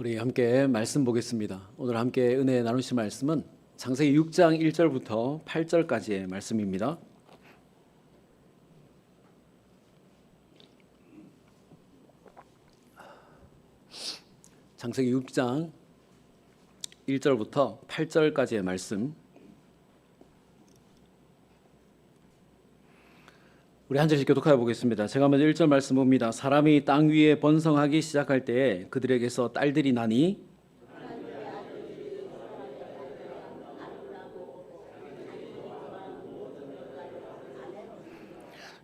우리 함께 말씀 보겠습니다. 오늘 함께 은혜 나누실 말씀은 창세기 6장 1절부터 8절까지의 말씀입니다. 창세기 6장 1절부터 8절까지의 말씀. 우리 한 절씩 교독하여 보겠습니다. 제가 먼저 1절 말씀 봅니다. 사람이 땅 위에 번성하기 시작할 때에 그들에게서 딸들이 나니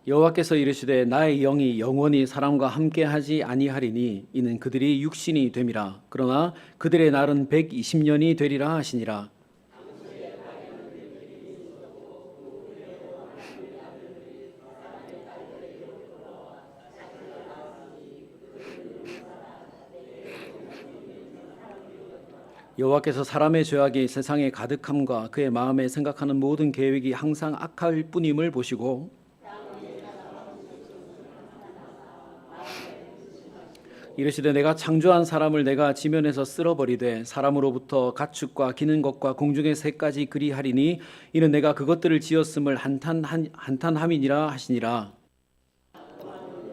여호와께서 이르시되 나의 영이 영원히 사람과 함께하지 아니하리니 이는 그들이 육신이 됨이라. 그러나 그들의 날은 120년이 되리라 하시니라. 여호와께서 사람의 죄악이 세상에 가득함과 그의 마음에 생각하는 모든 계획이 항상 악할 뿐임을 보시고 이르시되 내가 창조한 사람을 내가 지면에서 쓸어버리되 사람으로부터 가축과 기는 것과 공중의 새까지 그리하리니 이는 내가 그것들을 지었음을 한탄함이니라 하시니라.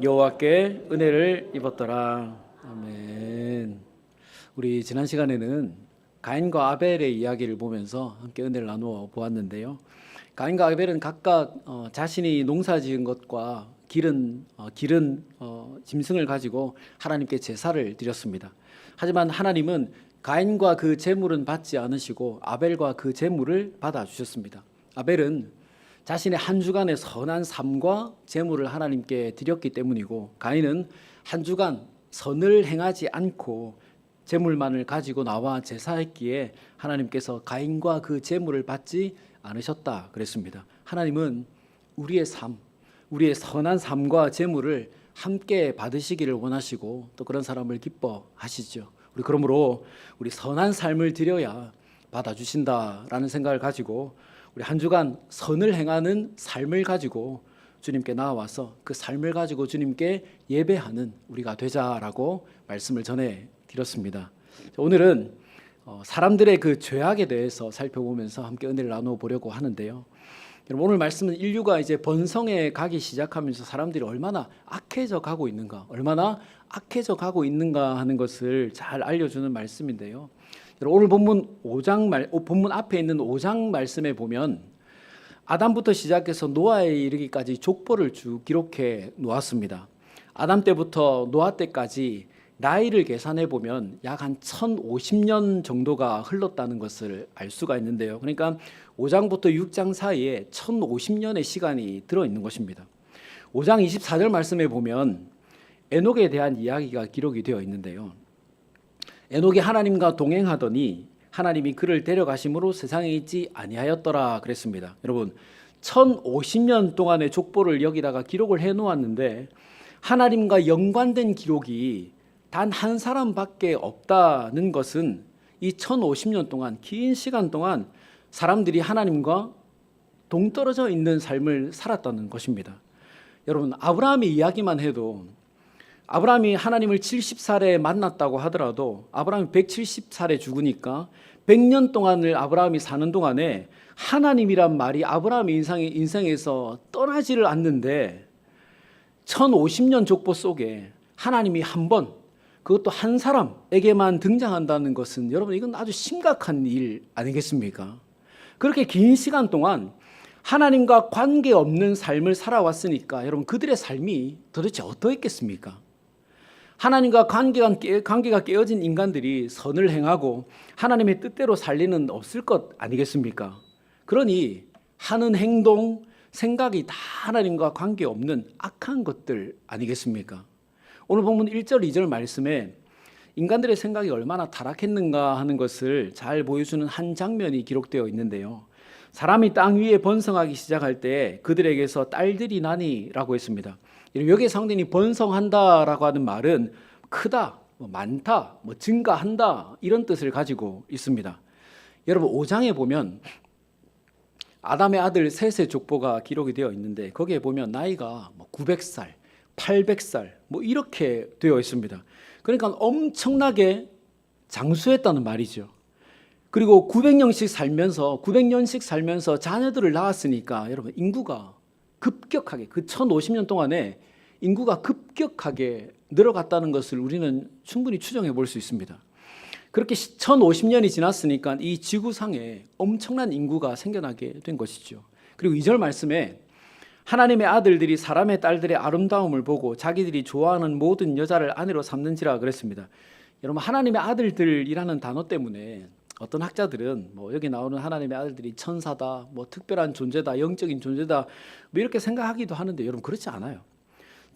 여호와께 은혜를 입었더라. 아멘. 우리 지난 시간에는 가인과 아벨의 이야기를 보면서 함께 은혜를 나누어 보았는데요. 가인과 아벨은 각각 자신이 농사지은 것과 기른 짐승을 가지고 하나님께 제사를 드렸습니다. 하지만 하나님은 가인과 그 제물은 받지 않으시고 아벨과 그 제물을 받아주셨습니다. 아벨은 자신의 한 주간의 선한 삶과 제물을 하나님께 드렸기 때문이고, 가인은 한 주간 선을 행하지 않고 제물만을 가지고 나와 제사했기에 하나님께서 가인과 그 제물을 받지 않으셨다 그랬습니다. 하나님은 우리의 삶, 우리의 선한 삶과 제물을 함께 받으시기를 원하시고 또 그런 사람을 기뻐하시죠. 우리 그러므로 우리 선한 삶을 드려야 받아주신다라는 생각을 가지고 우리 한 주간 선을 행하는 삶을 가지고 주님께 나와서 그 삶을 가지고 주님께 예배하는 우리가 되자라고 말씀을 전해 드렸습니다. 오늘은 사람들의 그 죄악에 대해서 살펴보면서 함께 은혜를 나누어 보려고 하는데요. 여러분, 오늘 말씀은 인류가 이제 번성에 가기 시작하면서 사람들이 얼마나 악해져 가고 있는가, 하는 것을 잘 알려주는 말씀인데요. 오늘 본문 앞에 있는 5장 말씀에 보면 아담부터 시작해서 노아에 이르기까지 족보를 쭉 기록해 놓았습니다. 아담 때부터 노아 때까지 나이를 계산해 보면 약 한 1050년 정도가 흘렀다는 것을 알 수가 있는데요. 그러니까 5장부터 6장 사이에 1050년의 시간이 들어있는 것입니다. 5장 24절 말씀에 보면 에녹에 대한 이야기가 기록이 되어 있는데요. 에녹이 하나님과 동행하더니 하나님이 그를 데려가심으로 세상에 있지 아니하였더라 그랬습니다. 여러분, 1050년 동안의 족보를 여기다가 기록을 해 놓았는데 하나님과 연관된 기록이 단 한 사람밖에 없다는 것은 이 1050년 동안, 긴 시간 동안 사람들이 하나님과 동떨어져 있는 삶을 살았다는 것입니다. 여러분, 아브라함의 이야기만 해도 아브라함이 하나님을 70살에 만났다고 하더라도 아브라함이 170살에 죽으니까 100년 동안을 아브라함이 사는 동안에 하나님이란 말이 아브라함의 인생에서 떠나지를 않는데 1050년 족보 속에 하나님이 한 번, 그것도 한 사람에게만 등장한다는 것은 여러분, 이건 아주 심각한 일 아니겠습니까? 그렇게 긴 시간 동안 하나님과 관계없는 삶을 살아왔으니까 여러분, 그들의 삶이 도대체 어떠했겠습니까? 하나님과 관계가 깨어진 인간들이 선을 행하고 하나님의 뜻대로 살 리는 없을 것 아니겠습니까? 그러니 하는 행동, 생각이 다 하나님과 관계없는 악한 것들 아니겠습니까? 오늘 본문 1절, 2절 말씀에 인간들의 생각이 얼마나 타락했는가 하는 것을 잘 보여주는 한 장면이 기록되어 있는데요. 사람이 땅 위에 번성하기 시작할 때 그들에게서 딸들이 나니라고 했습니다. 여기에 사용된 번성한다라고 하는 말은 크다, 많다, 증가한다 이런 뜻을 가지고 있습니다. 여러분, 5장에 보면 아담의 아들 셋의 족보가 기록이 되어 있는데 거기에 보면 나이가 900살, 800살 이렇게 되어 있습니다. 그러니까 엄청나게 장수했다는 말이죠. 그리고 900년씩 살면서 자녀들을 낳았으니까 여러분 인구가 급격하게 그 1050년 동안에 인구가 급격하게 늘어갔다는 것을 우리는 충분히 추정해 볼 수 있습니다. 그렇게 1050년이 지났으니까 이 지구상에 엄청난 인구가 생겨나게 된 것이죠. 그리고 2절 말씀에 하나님의 아들들이 사람의 딸들의 아름다움을 보고 자기들이 좋아하는 모든 여자를 아내로 삼는지라 그랬습니다. 여러분 하나님의 아들들이라는 단어 때문에 어떤 학자들은 여기 나오는 하나님의 아들들이 천사다, 특별한 존재다, 영적인 존재다 이렇게 생각하기도 하는데 여러분 그렇지 않아요.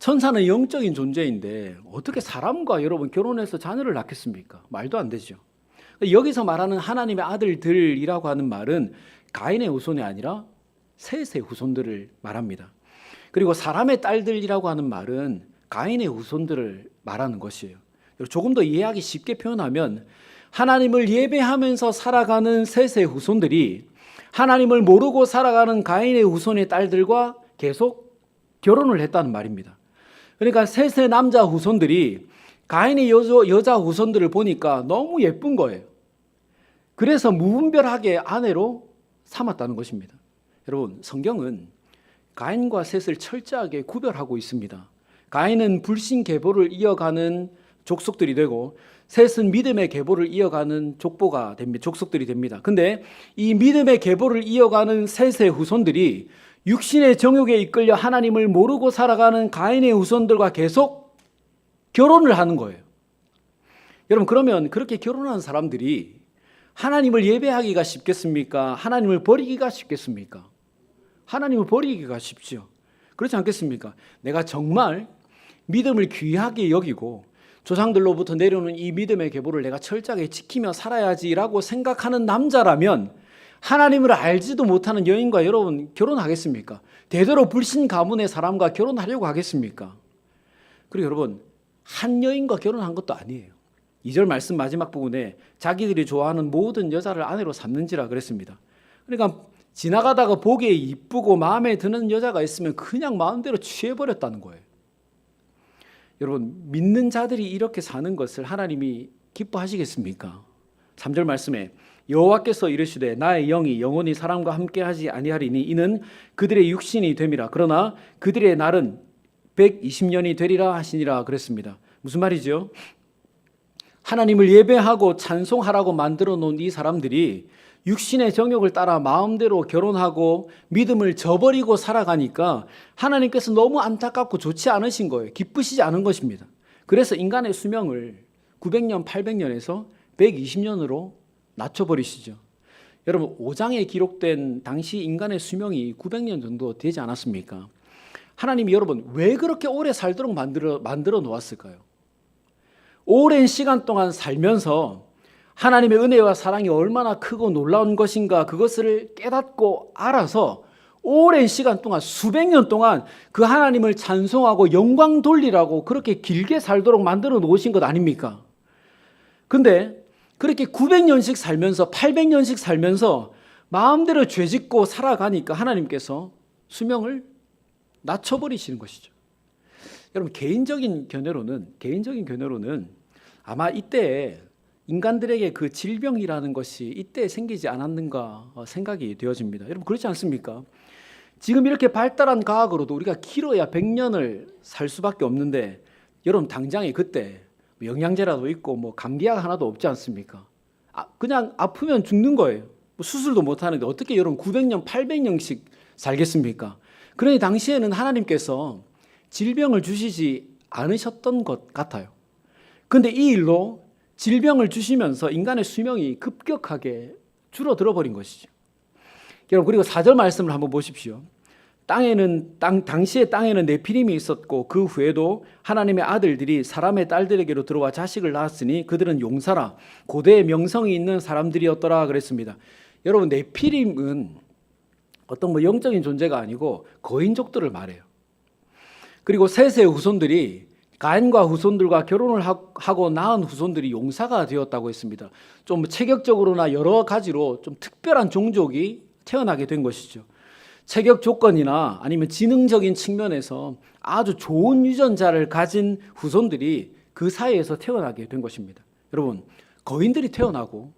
천사는 영적인 존재인데 어떻게 사람과 여러분 결혼해서 자녀를 낳겠습니까? 말도 안 되죠. 여기서 말하는 하나님의 아들들이라고 하는 말은 가인의 후손이 아니라 셋의 후손들을 말합니다. 그리고 사람의 딸들이라고 하는 말은 가인의 후손들을 말하는 것이에요. 조금 더 이해하기 쉽게 표현하면 하나님을 예배하면서 살아가는 셋의 후손들이 하나님을 모르고 살아가는 가인의 후손의 딸들과 계속 결혼을 했다는 말입니다. 그러니까 셋의 남자 후손들이 가인의 여자 후손들을 보니까 너무 예쁜 거예요. 그래서 무분별하게 아내로 삼았다는 것입니다. 여러분 성경은 가인과 셋을 철저하게 구별하고 있습니다. 가인은 불신 계보를 이어가는 족속들이 되고 셋은 믿음의 계보를 이어가는 족속들이 됩니다. 근데 이 믿음의 계보를 이어가는 셋의 후손들이 육신의 정욕에 이끌려 하나님을 모르고 살아가는 가인의 후손들과 계속 결혼을 하는 거예요. 여러분 그러면 그렇게 결혼한 사람들이 하나님을 예배하기가 쉽겠습니까? 하나님을 버리기가 쉽겠습니까? 하나님을 버리기가 쉽죠. 그렇지 않겠습니까? 내가 정말 믿음을 귀하게 여기고 조상들로부터 내려오는 이 믿음의 계보를 내가 철저하게 지키며 살아야지라고 생각하는 남자라면 하나님을 알지도 못하는 여인과 여러분 결혼하겠습니까? 대대로 불신 가문의 사람과 결혼하려고 하겠습니까? 그리고 여러분 한 여인과 결혼한 것도 아니에요. 2절 말씀 마지막 부분에 자기들이 좋아하는 모든 여자를 아내로 삼는지라 그랬습니다. 그러니까 지나가다가 보기에 이쁘고 마음에 드는 여자가 있으면 그냥 마음대로 취해버렸다는 거예요. 여러분 믿는 자들이 이렇게 사는 것을 하나님이 기뻐하시겠습니까? 3절 말씀에 여호와께서 이르시되 나의 영이 영원히 사람과 함께하지 아니하리니 이는 그들의 육신이 됨이라. 그러나 그들의 날은 120년이 되리라 하시니라 그랬습니다. 무슨 말이죠? 하나님을 예배하고 찬송하라고 만들어 놓은 이 사람들이 육신의 정욕을 따라 마음대로 결혼하고 믿음을 저버리고 살아가니까 하나님께서 너무 안타깝고 좋지 않으신 거예요. 기쁘시지 않은 것입니다. 그래서 인간의 수명을 900년, 800년에서 120년으로 낮춰버리시죠. 여러분 5장에 기록된 당시 인간의 수명이 900년 정도 되지 않았습니까? 하나님이 여러분 왜 그렇게 오래 살도록 만들어 놓았을까요? 오랜 시간 동안 살면서 하나님의 은혜와 사랑이 얼마나 크고 놀라운 것인가 그것을 깨닫고 알아서 오랜 시간 동안 수백 년 동안 그 하나님을 찬송하고 영광 돌리라고 그렇게 길게 살도록 만들어 놓으신 것 아닙니까? 근데 그렇게 900년씩 살면서 800년씩 살면서 마음대로 죄짓고 살아가니까 하나님께서 수명을 낮춰버리시는 것이죠. 여러분 개인적인 견해로는 아마 이때 인간들에게 그 질병이라는 것이 이때 생기지 않았는가 생각이 되어집니다. 여러분 그렇지 않습니까? 지금 이렇게 발달한 과학으로도 우리가 길어야 100년을 살 수밖에 없는데 여러분 당장에 그때 영양제라도 있고 감기약 하나도 없지 않습니까? 그냥 아프면 죽는 거예요. 수술도 못 하는데 어떻게 여러분 900년, 800년씩 살겠습니까? 그러니 당시에는 하나님께서 질병을 주시지 않으셨던 것 같아요. 그런데 이 일로 질병을 주시면서 인간의 수명이 급격하게 줄어들어 버린 것이죠. 여러분 그리고 4절 말씀을 한번 보십시오. 당시의 땅에는 네피림이 있었고 그 후에도 하나님의 아들들이 사람의 딸들에게로 들어와 자식을 낳았으니 그들은 용사라 고대의 명성이 있는 사람들이었더라 그랬습니다. 여러분 네피림은 어떤 영적인 존재가 아니고 거인족들을 말해요. 그리고 셋의 후손들이 가인과 후손들과 결혼을 하고 낳은 후손들이 용사가 되었다고 했습니다. 좀 체격적으로나 여러 가지로 좀 특별한 종족이 태어나게 된 것이죠. 체격 조건이나 아니면 지능적인 측면에서 아주 좋은 유전자를 가진 후손들이 그 사이에서 태어나게 된 것입니다. 여러분 거인들이 태어나고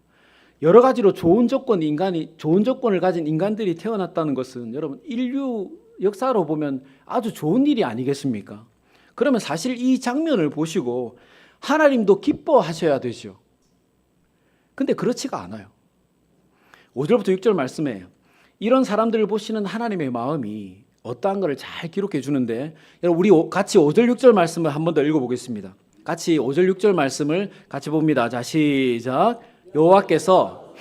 여러 가지로 좋은 조건을 가진 인간들이 태어났다는 것은 여러분 인류 역사로 보면 아주 좋은 일이 아니겠습니까? 그러면 사실 이 장면을 보시고 하나님도 기뻐하셔야 되죠. 근데 그렇지가 않아요. 5절부터 6절 말씀에 이런 사람들을 보시는 하나님의 마음이 어떠한 것을 잘 기록해 주는데, 여러분 우리 같이 5절 6절 말씀을 한 번 더 읽어보겠습니다. 같이 5절 6절 말씀을 같이 봅니다. 자, 시작. 여호와께서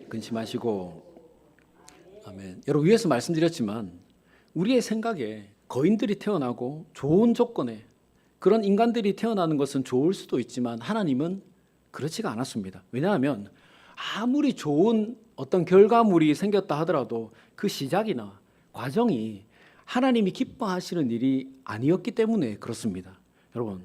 근심하시고, 아멘. 여러분 위에서 말씀드렸지만 우리의 생각에 거인들이 태어나고 좋은 조건에 그런 인간들이 태어나는 것은 좋을 수도 있지만 하나님은 그렇지가 않았습니다. 왜냐하면 아무리 좋은 어떤 결과물이 생겼다 하더라도 그 시작이나 과정이 하나님이 기뻐하시는 일이 아니었기 때문에 그렇습니다. 여러분,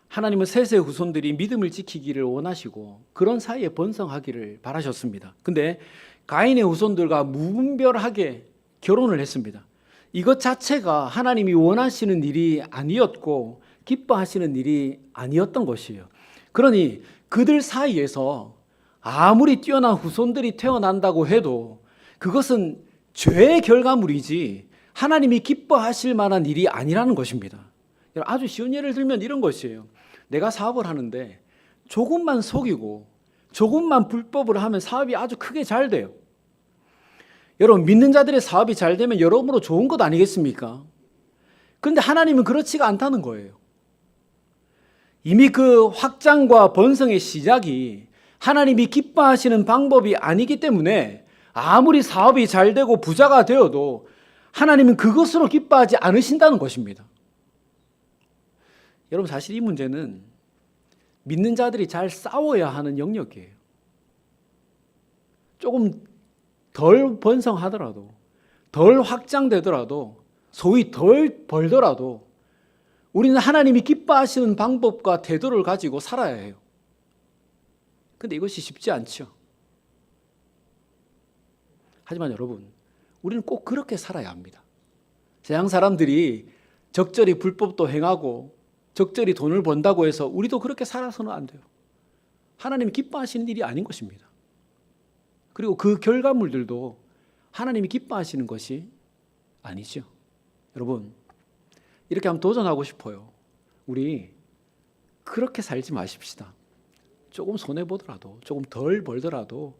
하나님은 셋의 후손들이 믿음을 지키기를 원하시고 그런 사이에 번성하기를 바라셨습니다. 근데 가인의 후손들과 무분별하게 결혼을 했습니다. 이것 자체가 하나님이 원하시는 일이 아니었고 기뻐하시는 일이 아니었던 것이에요. 그러니 그들 사이에서 아무리 뛰어난 후손들이 태어난다고 해도 그것은 죄의 결과물이지 하나님이 기뻐하실 만한 일이 아니라는 것입니다. 아주 쉬운 예를 들면 이런 것이에요. 내가 사업을 하는데 조금만 속이고 조금만 불법을 하면 사업이 아주 크게 잘 돼요. 여러분, 믿는 자들의 사업이 잘 되면 여러모로 좋은 것 아니겠습니까? 그런데 하나님은 그렇지가 않다는 거예요. 이미 그 확장과 번성의 시작이 하나님이 기뻐하시는 방법이 아니기 때문에 아무리 사업이 잘 되고 부자가 되어도 하나님은 그것으로 기뻐하지 않으신다는 것입니다. 여러분, 사실 이 문제는 믿는 자들이 잘 싸워야 하는 영역이에요. 조금 덜 번성하더라도, 덜 확장되더라도, 소위 덜 벌더라도 우리는 하나님이 기뻐하시는 방법과 태도를 가지고 살아야 해요. 근데 이것이 쉽지 않죠. 하지만 여러분, 우리는 꼭 그렇게 살아야 합니다. 세상 사람들이 적절히 불법도 행하고 적절히 돈을 번다고 해서 우리도 그렇게 살아서는 안 돼요. 하나님이 기뻐하시는 일이 아닌 것입니다. 그리고 그 결과물들도 하나님이 기뻐하시는 것이 아니죠. 여러분, 이렇게 한번 도전하고 싶어요. 우리 그렇게 살지 마십시다. 조금 손해보더라도, 조금 덜 벌더라도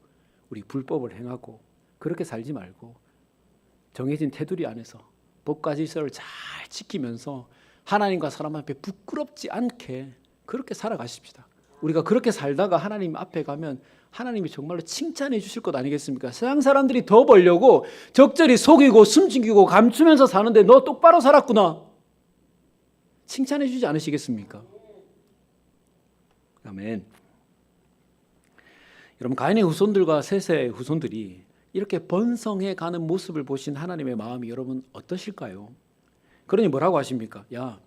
우리 불법을 행하고 그렇게 살지 말고 정해진 테두리 안에서 법과 질서를 잘 지키면서 하나님과 사람 앞에 부끄럽지 않게 그렇게 살아가십시다. 우리가 그렇게 살다가 하나님 앞에 가면 하나님이 정말로 칭찬해 주실 것 아니겠습니까? 세상 사람들이 더 벌려고 적절히 속이고 숨기고 감추면서 사는데 너 똑바로 살았구나, 칭찬해 주지 않으시겠습니까? 아멘. 여러분, 가인의 후손들과 셋의 후손들이 이렇게 번성해 가는 모습을 보신 하나님의 마음이 여러분 어떠실까요? 그러니 뭐라고 하십니까? 야,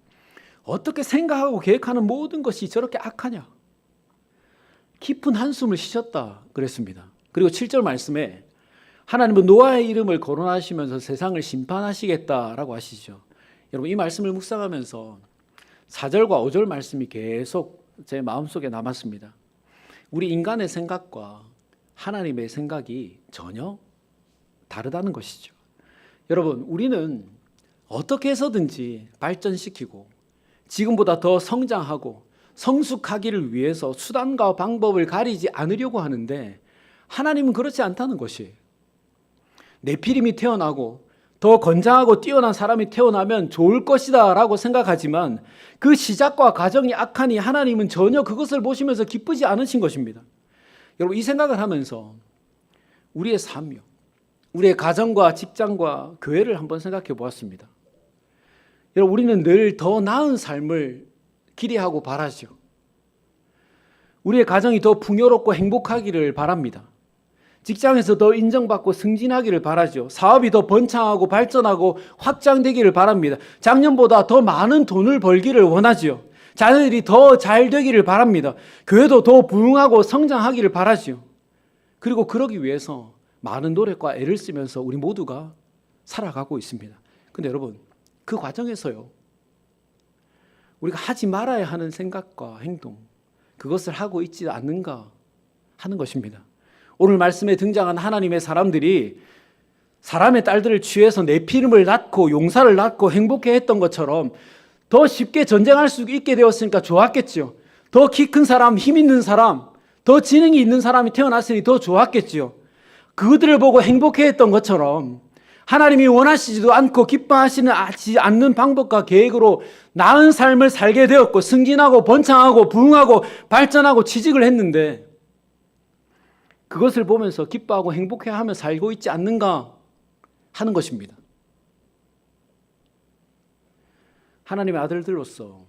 어떻게 생각하고 계획하는 모든 것이 저렇게 악하냐? 깊은 한숨을 쉬셨다 그랬습니다. 그리고 7절 말씀에 하나님은 노아의 이름을 거론하시면서 세상을 심판하시겠다라고 하시죠. 여러분, 이 말씀을 묵상하면서 4절과 5절 말씀이 계속 제 마음속에 남았습니다. 우리 인간의 생각과 하나님의 생각이 전혀 다르다는 것이죠. 여러분, 우리는 어떻게 해서든지 발전시키고 지금보다 더 성장하고 성숙하기를 위해서 수단과 방법을 가리지 않으려고 하는데 하나님은 그렇지 않다는 것이에요. 네피림이 태어나고 더 건장하고 뛰어난 사람이 태어나면 좋을 것이다 라고 생각하지만 그 시작과 과정이 악하니 하나님은 전혀 그것을 보시면서 기쁘지 않으신 것입니다. 여러분, 이 생각을 하면서 우리의 삶이요, 우리의 가정과 직장과 교회를 한번 생각해 보았습니다. 여러분, 우리는 늘 더 나은 삶을 기대하고 바라죠. 우리의 가정이 더 풍요롭고 행복하기를 바랍니다. 직장에서 더 인정받고 승진하기를 바라죠. 사업이 더 번창하고 발전하고 확장되기를 바랍니다. 작년보다 더 많은 돈을 벌기를 원하죠. 자녀들이 더 잘 되기를 바랍니다. 교회도 더 부흥하고 성장하기를 바라죠. 그리고 그러기 위해서 많은 노력과 애를 쓰면서 우리 모두가 살아가고 있습니다. 근데 여러분, 그 과정에서요, 우리가 하지 말아야 하는 생각과 행동, 그것을 하고 있지 않는가 하는 것입니다. 오늘 말씀에 등장한 하나님의 사람들이 사람의 딸들을 취해서 네피림을 낳고 용사를 낳고 행복해했던 것처럼 더 쉽게 전쟁할 수 있게 되었으니까 좋았겠죠. 더 키 큰 사람, 힘 있는 사람, 더 지능이 있는 사람이 태어났으니 더 좋았겠죠. 그들을 보고 행복해했던 것처럼 하나님이 원하시지도 않고 기뻐하시는 않는 방법과 계획으로 나은 삶을 살게 되었고 승진하고 번창하고 부흥하고 발전하고 취직을 했는데 그것을 보면서 기뻐하고 행복해하며 살고 있지 않는가 하는 것입니다. 하나님의 아들들로서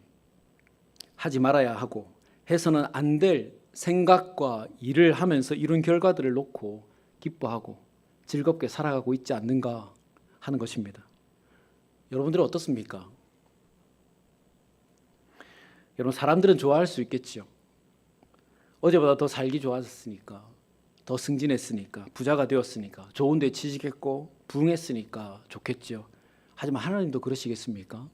하지 말아야 하고 해서는 안 될 생각과 일을 하면서 이룬 결과들을 놓고 기뻐하고 즐겁게 살아가고 있지 않는가 하는 것입니다. 여러분들은 어떻습니까? 여러분, 사람들은 좋아할 수 있겠죠. 어제보다 더 살기 좋아졌으니까, 더 승진했으니까, 부자가 되었으니까, 좋은 데 취직했고 부흥했으니까 좋겠죠. 하지만 하나님도 그러시겠습니까?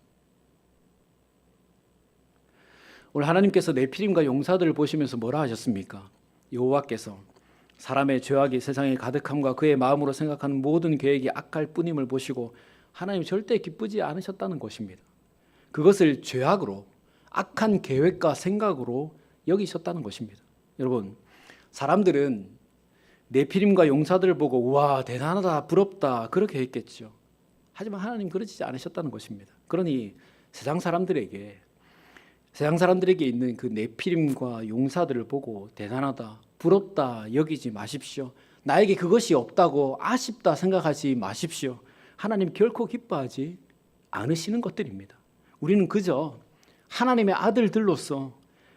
오늘 하나님께서 네피림과 용사들을 보시면서 뭐라 하셨습니까? 여호와께서 사람의 죄악이 세상에 가득함과 그의 마음으로 생각하는 모든 계획이 악할 뿐임을 보시고 하나님 절대 기쁘지 않으셨다는 것입니다. 그것을 죄악으로, 악한 계획과 생각으로 여기셨다는 것입니다. 여러분, 사람들은 네피림과 용사들을 보고 우와 대단하다, 부럽다 그렇게 했겠죠. 하지만 하나님 그러지 않으셨다는 것입니다. 그러니 세상 사람들에게 있는 그 네피림과 용사들을 보고 대단하다, 부럽다 여기지 마십시오. 나에게 그것이 없다고 아쉽다 생각하지 마십시오. 하나님 결코 기뻐하지 않으시는 것들입니다. 우리는 그저 하나님의 아들들로서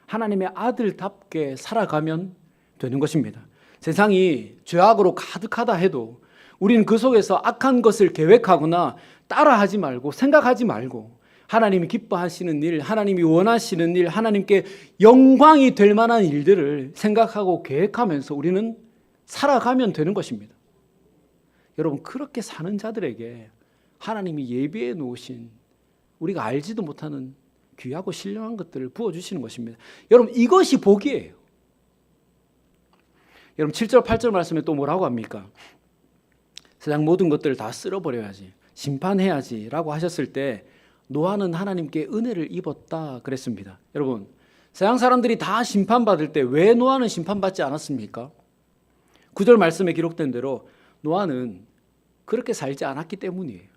하나님의 아들답게 살아가면 되는 것입니다. 세상이 죄악으로 가득하다 해도 우리는 그 속에서 악한 것을 계획하거나 따라하지 말고 생각하지 말고 하나님이 기뻐하시는 일, 하나님이 원하시는 일, 하나님께 영광이 될 만한 일들을 생각하고 계획하면서 우리는 살아가면 되는 것입니다. 여러분, 그렇게 사는 자들에게 하나님이 예비해 놓으신 우리가 알지도 못하는 귀하고 신령한 것들을 부어주시는 것입니다. 여러분, 이것이 복이에요. 여러분, 7절 8절 말씀에 또 뭐라고 합니까? 세상 모든 것들을 다 쓸어버려야지, 심판해야지 라고 하셨을 때 노아는 하나님께 은혜를 입었다 그랬습니다. 여러분, 세상 사람들이 다 심판받을 때 왜 노아는 심판받지 않았습니까? 9절 말씀에 기록된 대로 노아는 그렇게 살지 않았기 때문이에요.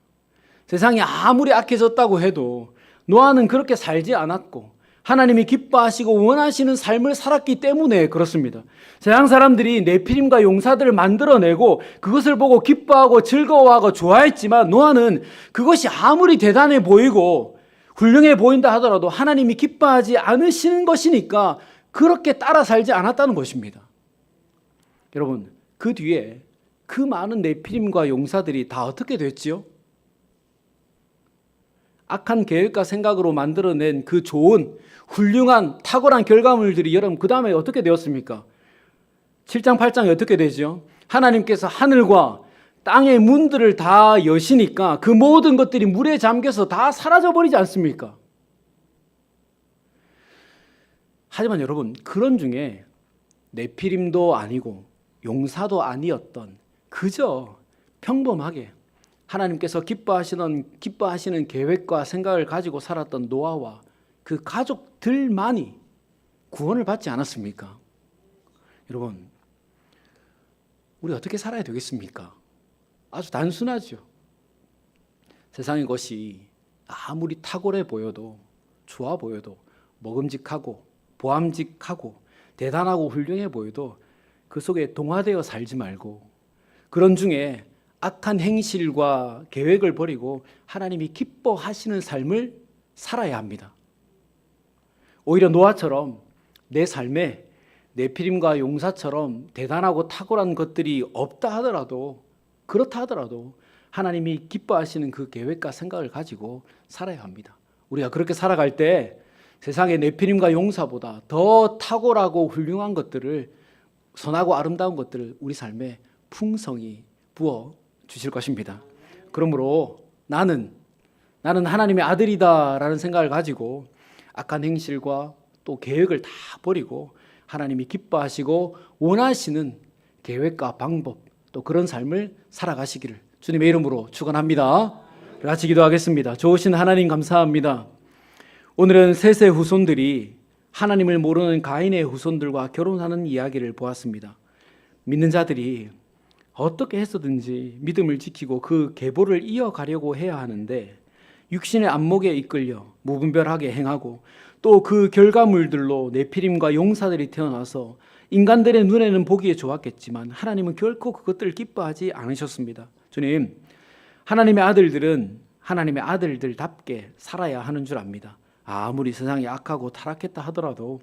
세상이 아무리 악해졌다고 해도 노아는 그렇게 살지 않았고 하나님이 기뻐하시고 원하시는 삶을 살았기 때문에 그렇습니다. 세상 사람들이 네피림과 용사들을 만들어내고 그것을 보고 기뻐하고 즐거워하고 좋아했지만 노아는 그것이 아무리 대단해 보이고 훌륭해 보인다 하더라도 하나님이 기뻐하지 않으시는 것이니까 그렇게 따라 살지 않았다는 것입니다. 여러분, 그 뒤에 그 많은 네피림과 용사들이 다 어떻게 됐지요? 악한 계획과 생각으로 만들어낸 그 좋은 훌륭한 탁월한 결과물들이 여러분 그 다음에 어떻게 되었습니까? 7장 8장에 어떻게 되죠? 하나님께서 하늘과 땅의 문들을 다 여시니까 그 모든 것들이 물에 잠겨서 다 사라져버리지 않습니까? 하지만 여러분, 그런 중에 네피림도 아니고 용사도 아니었던 그저 평범하게 하나님께서 기뻐하시는 계획과 생각을 가지고 살았던 노아와 그 가족들만이 구원을 받지 않았습니까? 여러분, 우리 어떻게 살아야 되겠습니까? 아주 단순하죠. 세상의 것이 아무리 탁월해 보여도 좋아 보여도 먹음직하고 보암직하고 대단하고 훌륭해 보여도 그 속에 동화되어 살지 말고 그런 중에 악한 행실과 계획을 버리고 하나님이 기뻐하시는 삶을 살아야 합니다. 오히려 노아처럼 내 삶에 네피림과 용사처럼 대단하고 탁월한 것들이 없다 하더라도 그렇다 하더라도 하나님이 기뻐하시는 그 계획과 생각을 가지고 살아야 합니다. 우리가 그렇게 살아갈 때 세상의 네피림과 용사보다 더 탁월하고 훌륭한 것들을 선하고 아름다운 것들을 우리 삶에 풍성히 부어 주실 것입니다. 그러므로 나는 하나님의 아들이다라는 생각을 가지고 악한 행실과 또 계획을 다 버리고 하나님이 기뻐하시고 원하시는 계획과 방법 또 그런 삶을 살아가시기를 주님의 이름으로 축원합니다. 같이 기도하겠습니다. 좋으신 하나님 감사합니다. 오늘은 셋의 후손들이 하나님을 모르는 가인의 후손들과 결혼하는 이야기를 보았습니다. 믿는 자들이 어떻게 해서든지 믿음을 지키고 그 계보를 이어가려고 해야 하는데 육신의 안목에 이끌려 무분별하게 행하고 또 그 결과물들로 네피림과 용사들이 태어나서 인간들의 눈에는 보기에 좋았겠지만 하나님은 결코 그것들을 기뻐하지 않으셨습니다. 주님, 하나님의 아들들은 하나님의 아들들답게 살아야 하는 줄 압니다. 아무리 세상이 악하고 타락했다 하더라도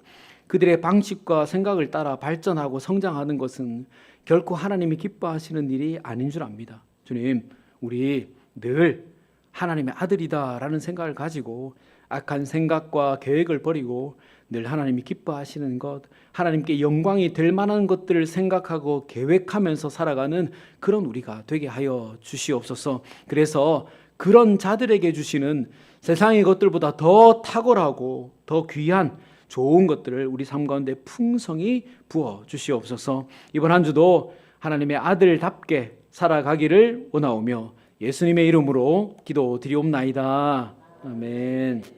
그들의 방식과 생각을 따라 발전하고 성장하는 것은 결코 하나님이 기뻐하시는 일이 아닌 줄 압니다. 주님, 우리 늘 하나님의 아들이다라는 생각을 가지고 악한 생각과 계획을 버리고 늘 하나님이 기뻐하시는 것, 하나님께 영광이 될 만한 것들을 생각하고 계획하면서 살아가는 그런 우리가 되게 하여 주시옵소서. 그래서 그런 자들에게 주시는 세상의 것들보다 더 탁월하고 더 귀한 좋은 것들을 우리 삶 가운데 풍성히 부어 주시옵소서. 이번 한 주도 하나님의 아들답게 살아가기를 원하오며 예수님의 이름으로 기도드리옵나이다. 아멘.